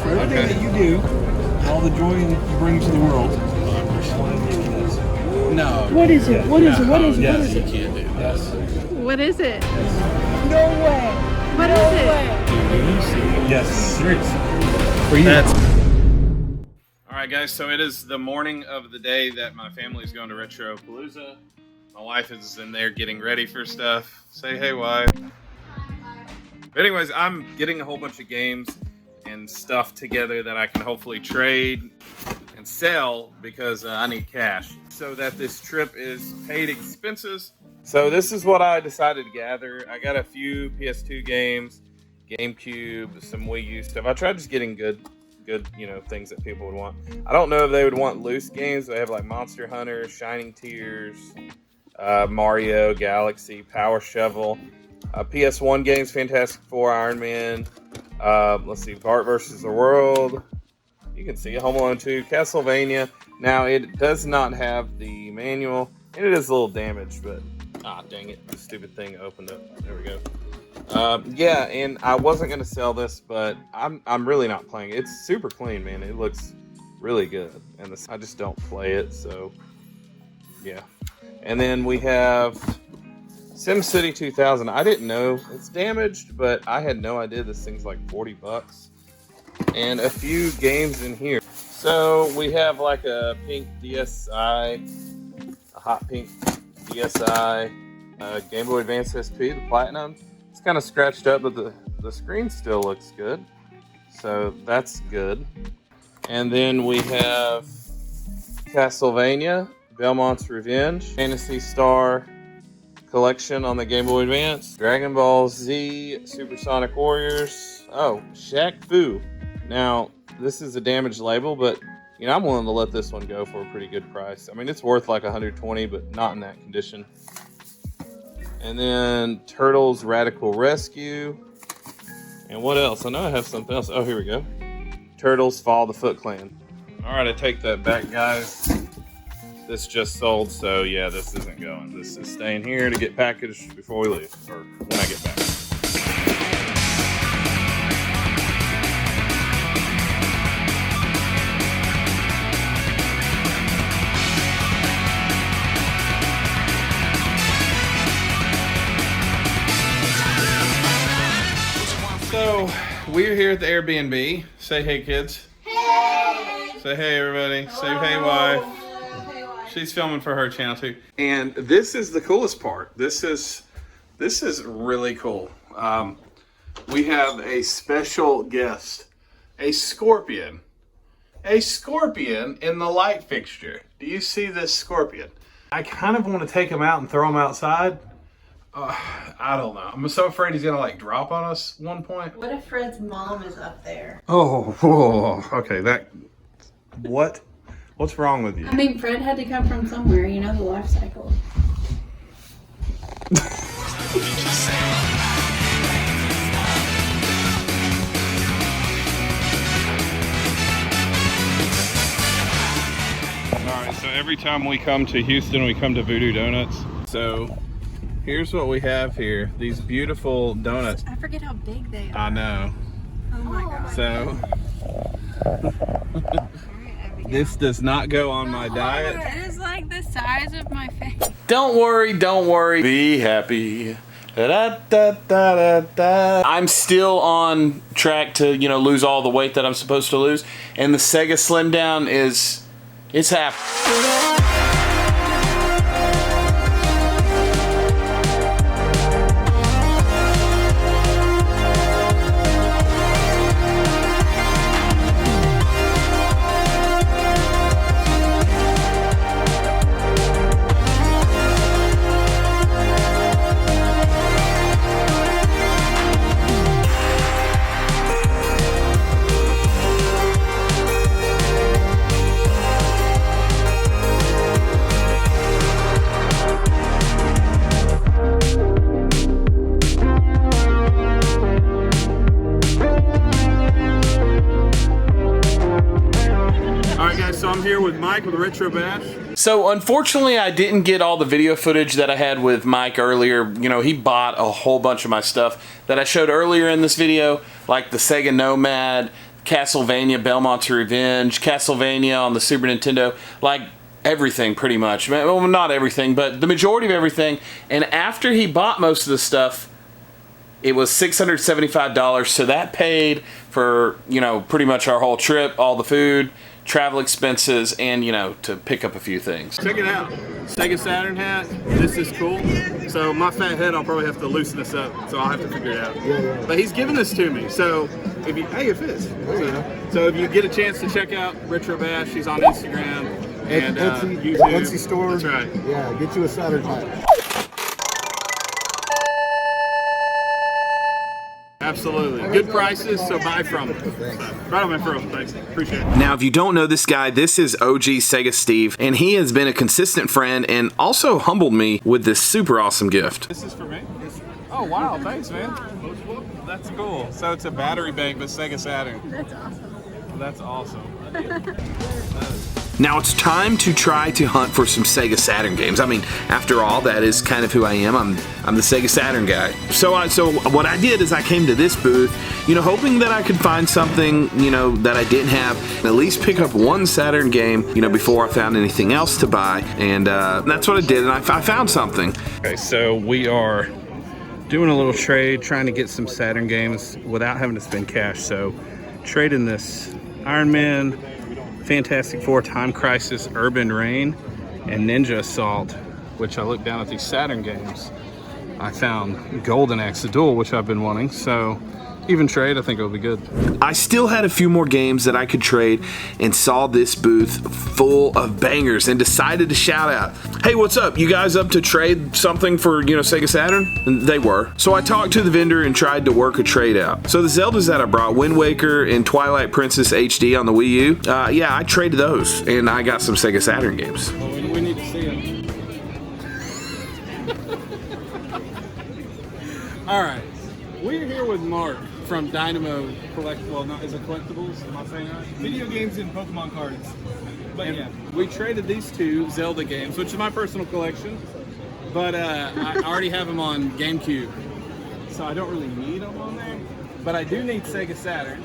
for everything that you do, all the joy you bring to the world. No. What is it? What is it? What is it? Yes, What is you it? can't do this. What is it? No way. What is it? Yes, seriously. For you. Alright guys, so it is the morning of the day that my family is going to Retropalooza. My wife is in there getting ready for stuff. Say hey, wife. But anyways, I'm getting a whole bunch of games and stuff together that I can hopefully trade and sell because I need cash. So that this trip is paid expenses. So this is what I decided to gather. I got a few PS2 games, GameCube, some Wii U stuff. I tried just getting good, things that people would want. I don't know if they would want loose games. They have like Monster Hunter, Shining Tears, Mario, Galaxy, Power Shovel, PS1 games, Fantastic Four, Iron Man. Let's see, Bart versus the World. You can see Home Alone 2, Castlevania. Now it does not have the manual, and it is a little damaged, but dang it, the stupid thing opened up. There we go. Yeah, and I wasn't gonna sell this, but I'm really not playing it. It's super clean, man. It looks really good, and I just don't play it, so yeah. And then we have SimCity 2000. I didn't know it's damaged, but I had no idea this thing's like $40, and a few games in here. So we have like a pink DSi, a hot pink DSi, Game Boy Advance SP, the Platinum. It's kind of scratched up, but the screen still looks good. So that's good. And then we have Castlevania, Belmont's Revenge, Phantasy Star Collection on the Game Boy Advance, Dragon Ball Z, Supersonic Warriors. Oh, Shaq Fu. Now, this is a damaged label, but I'm willing to let this one go for a pretty good price. I mean, it's worth like $120, but not in that condition. And then Turtles Radical Rescue. And what else? I know I have something else. Oh, here we go. Turtles Fall the Foot Clan. All right, I take that back, guys. This just sold, so yeah, this isn't going. This is staying here to get packaged before we leave, or when I get back. So, we're here at the Airbnb. Say hey, kids. Hey! Say hey, everybody. Hello. Say hey, wife. Hey, wife. She's filming for her channel, too. And this is the coolest part. This is really cool. We have a special guest. A scorpion. A scorpion in the light fixture. Do you see this scorpion? I kind of want to take him out and throw him outside. I don't know. I'm so afraid he's gonna like drop on us one point. What if Fred's mom is up there? Oh, okay. What's wrong with you? I mean, Fred had to come from somewhere. You know the life cycle. All right. So every time we come to Houston, we come to Voodoo Donuts. So. Here's what we have here. These beautiful donuts. I forget how big they are. I know. Oh my god. So, this does not go on my diet. It is like the size of my face. Don't worry. Be happy. I'm still on track to, lose all the weight that I'm supposed to lose. And the Sega Slim Down it's happening. I'm here with Mike with Retro Bash. So unfortunately I didn't get all the video footage that I had with Mike earlier. He bought a whole bunch of my stuff that I showed earlier in this video, like the Sega Nomad, Castlevania, Belmont's Revenge, Castlevania on the Super Nintendo, like everything pretty much. Well, not everything, but the majority of everything. And after he bought most of the stuff, it was $675, so that paid for, you know, pretty much our whole trip, all the food, travel expenses, and, you know, to pick up a few things. Check it out. Sega Saturn hat. This is cool. So my fat head, I'll probably have to loosen this up, so I'll have to figure it out. Yeah. But he's giving this to me, so if you, hey, it fits. So if you get a chance to check out Retro Bash, she's on Instagram and YouTube. Etsy store. That's right. Yeah, get you a Saturn hat. Absolutely. Good prices, so buy from them. Right on my throat. Thanks. Appreciate it. Now, if you don't know this guy, this is OG Sega Steve, and he has been a consistent friend and also humbled me with this super awesome gift. This is for me? Oh, wow. Thanks, man. That's cool. So it's a battery bank, but Sega Saturn. That's awesome. That's awesome. Now it's time to try to hunt for some Sega Saturn games. I mean, after all, that is kind of who I am. I'm the Sega Saturn guy. So what I did is I came to this booth, you know, hoping that I could find something, you know, that I didn't have, and at least pick up one Saturn game, you know, before I found anything else to buy. And that's what I did, and I found something. Okay, so we are doing a little trade, trying to get some Saturn games without having to spend cash. So trading this Iron Man, Fantastic Four, Time Crisis, Urban Reign, and Ninja Assault, which I looked down at these Saturn games. I found Golden Axe, the Duel, which I've been wanting, so even trade, I think it'll be good. I still had a few more games that I could trade and saw this booth full of bangers and decided to shout out, hey, what's up? You guys up to trade something for, you know, Sega Saturn? And they were. So I talked to the vendor and tried to work a trade out. So the Zeldas that I brought, Wind Waker and Twilight Princess HD on the Wii U, yeah, I traded those and I got some Sega Saturn games. Well, we need to see them. All right, we're here with Mark from Dynamo is it Collectibles? Am I saying right? Video games and Pokemon cards. But And yeah. we traded these two Zelda games, which is my personal collection, but I already have them on GameCube, so I don't really need them on there. But I do need Sega Saturn,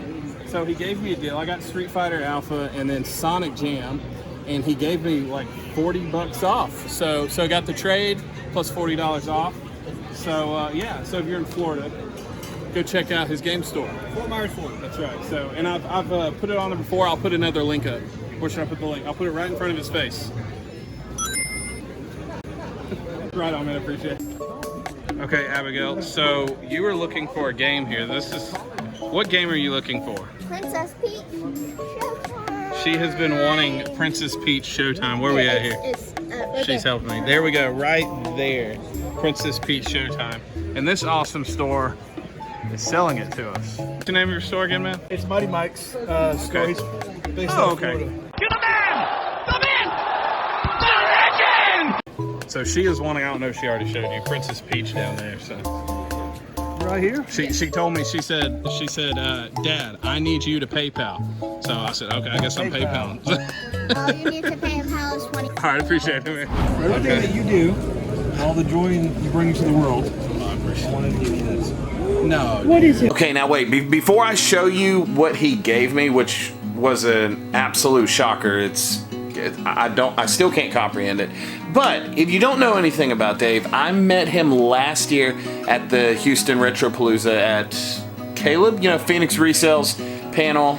so he gave me a deal. I got Street Fighter Alpha and then Sonic Jam, and he gave me like $40 off. So I got the trade plus $40 off. So yeah, so if you're in Florida, go check out his game store. Fort Myers Fort. That's right. So, and I've put it on there before. I'll put another link up. Where should I put the link? I'll put it right in front of his face. Right on, man. I appreciate it. Okay, Abigail. So you were looking for a game here. What game are you looking for? Princess Peach Showtime. She has been wanting Princess Peach Showtime. Where are we at here? Right She's there. helping me. There we go. Right there. Princess Peach Showtime. And this awesome store is selling it to us. What's the name of your store again, man? It's Mighty Mike's store. He's based Oh, out of okay. Florida. So she is wanting, I don't know if she already showed you, Princess Peach down there. So Right here. she told me, she said, Dad, I need you to PayPal. So I said, okay, I guess I'm PayPal. All you need to pay him how is 20. All right, appreciate it, man. For everything that you do, all the joy you bring to the world, I wanted to give you this. No. What is it? Okay, now wait, before I show you what he gave me, which was an absolute shocker, I still can't comprehend it. But if you don't know anything about Dave, I met him last year at the Houston Retropalooza at Caleb, you know, Phoenix Resales panel.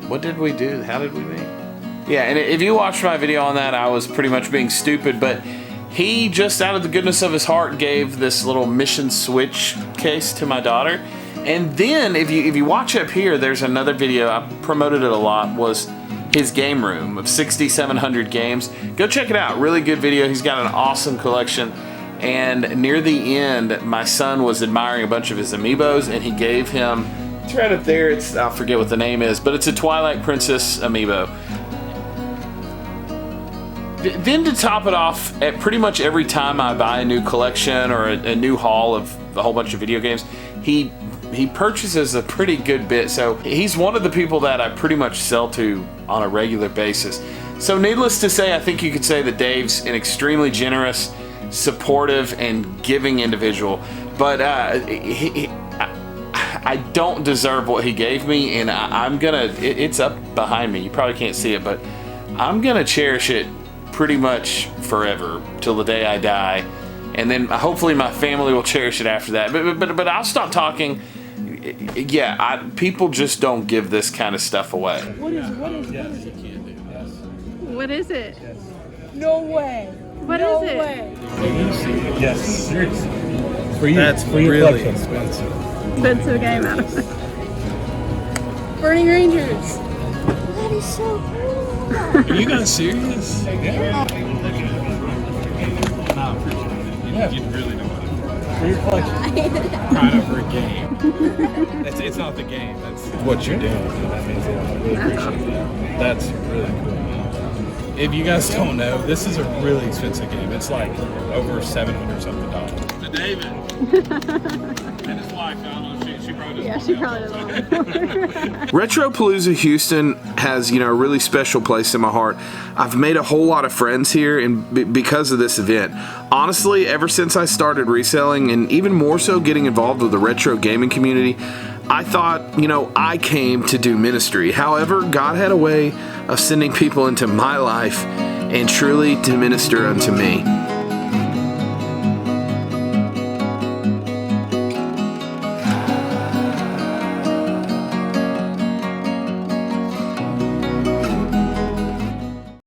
What did we do? How did we meet? Yeah, and if you watched my video on that, I was pretty much being stupid, but he just out of the goodness of his heart gave this little Mission Switch case to my daughter. And then if you watch up here, there's another video, I promoted it a lot, was his game room of 6,700 games. Go check it out, really good video. He's got an awesome collection. And near the end, my son was admiring a bunch of his amiibos, and he gave him, it's right up there, I forget what the name is, but it's a Twilight Princess amiibo. Then to top it off, at pretty much every time I buy a new collection or a new haul of a whole bunch of video games, he purchases a pretty good bit. So he's one of the people that I pretty much sell to on a regular basis. So needless to say, I think you could say that Dave's an extremely generous, supportive, and giving individual. But I I don't deserve what he gave me, and I'm gonna. It's up behind me. You probably can't see it, but I'm gonna cherish it pretty much forever till the day I die, and then hopefully my family will cherish it after that. But I'll stop talking. Yeah, people just don't give this kind of stuff away. What is it? What is it? No way. What no is it? way. Yes, seriously. For you. That's for your really collection. expensive. Expensive game out of it. Burning Rangers. That is so cool. Are you guys serious? Yeah. No, appreciate it. You really don't want to For your collection. cry over a game. It's not the game. That's what you're doing. That means I really appreciate that. That's really cool. If you guys don't know, this is a really expensive game. It's like over $700 something. To David. And his wife, I don't know, she probably doesn't. Yeah, she probably doesn't. Retropalooza Houston has, a really special place in my heart. I've made a whole lot of friends here and because of this event. Honestly, ever since I started reselling and even more so getting involved with the retro gaming community, I thought, I came to do ministry. However, God had a way of sending people into my life and truly to minister unto me.